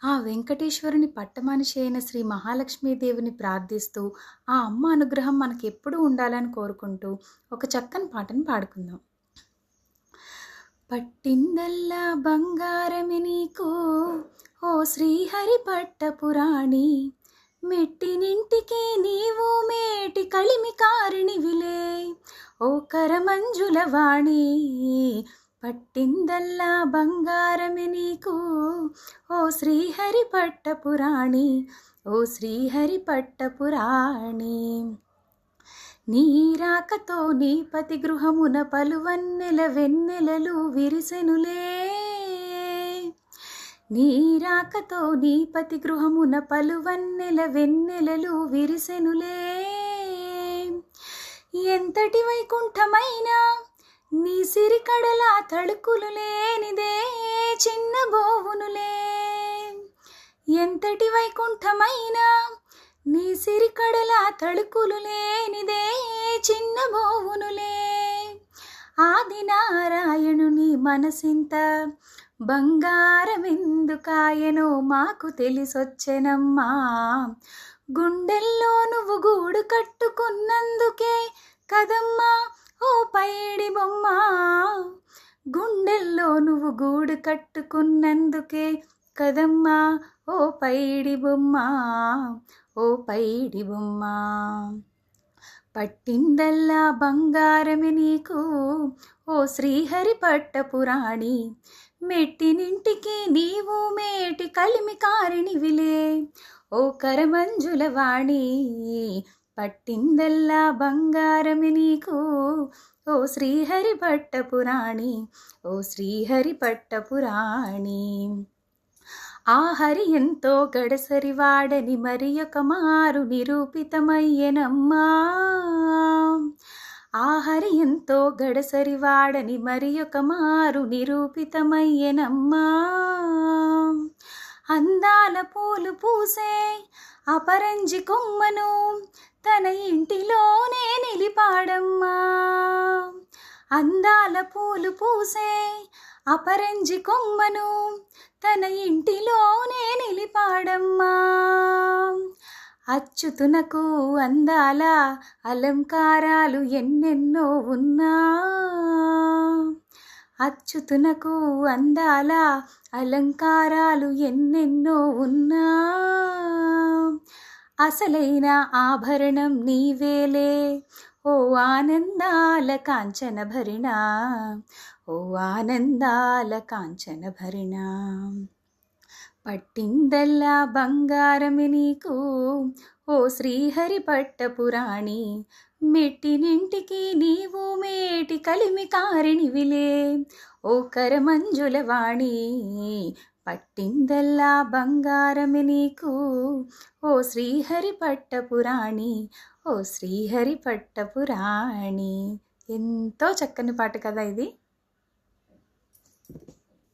ఆ వెంకటేశ్వరుని పట్టమనిషి అయిన శ్రీ మహాలక్ష్మీదేవిని ప్రార్థిస్తూ, ఆ అమ్మ అనుగ్రహం మనకెప్పుడూ ఉండాలని కోరుకుంటూ, ఒక చక్కని పాటను పాడుకుందాం. పట్టిందల్లా బంగారమే నీకు ఓ శ్రీహరి పట్టపురాణి, మెట్టినింటికి నీవు మేటి కలిమి కారిణివిలే ఓ కరమంజుల వాణి. పట్టిందల్లా బంగారమే నీకు ఓ శ్రీహరి పట్టపురాణి, ఓ శ్రీహరి పట్టపురాణి. నీ రాకతో నీ పతి గృహమున పలువన్నెల వెన్నెలలు విరిసెనులే. నీ రాకతో నీ పతి గృహమున పలువన్నెల వెన్నెలలు విరిసెనులే. ఎంతటి వైకుంఠమైనా నీ సిరికడల తళుకులు లేనిదే చిన్న బోవునులే. ఎంతటి వైకుంఠమైనా నీ సిరికడల తళుకులు లేనిదే చిన్న బోవునులే. ఆదినారాయణుని మనసింత బంగారమెందుకాయనో మాకు తెలిసొచ్చెనమ్మా. గుండెల్లో నువ్వు గూడు కట్టుకున్నందుకే కదమ్మా ఓ పైడి బొమ్మ. గుండెల్లో నువ్వు గూడు కట్టుకున్నందుకే కదమ్మా ఓ పైడి బొమ్మ, ఓ పైడి బొమ్మ. పట్టిందల్లా బంగారమే నీకు ఓ శ్రీహరి పట్టపురాణి, మెట్టినింటికి నీవు మేటి కలిమి కారిణివిలే ఓ కరమంజుల వాణి. పట్టిందల్లా బంగారమే నీకు ఓ శ్రీహరి పట్టపురాణి, ఓ శ్రీహరి పట్టపురాణి. ఆ హరి ఎంతో గడసరివాడని మరి ఒక మారు నిరూపితమయ్యనమ్మా. ఆ హరి ఎంతో గడసరివాడని మరి ఒక మారు నిరూపితమయ్యనమ్మా. అందాల పూలు పూసే అపరంజి కొమ్మను తన ఇంటిలోనే నిలిపాడమ్మా. అందాల పూలు పూసే అపరంజి కొమ్మను తన ఇంటిలోనే నిలిపాడమ్మా. అచ్యుతునకు అందాల అలంకారాలు ఎన్నెన్నో ఉన్నా, అచ్యుతునకు అందాల అలంకారాలు ఎన్నెన్నో ఉన్నా, అసలైన ఆభరణం నీవేలే ఓ ఆనందాల కాంచన భరిణ, ఓ ఆనందాల కాంచన భరిణ. పట్టిందల్లా బంగారమే నీకు ఓ శ్రీహరి పట్టపురాణి, మెట్టినింటికి నీవు మేటి కలిమి కారిణివిలే ఓ కరమంజుల వాణి. పట్టిందల్లా బంగారమే నీకు ఓ శ్రీహరి పట్టపురాణి, ఓ శ్రీహరి పట్టపురాణి. ఎంతో చక్కని పాట కదా ఇది.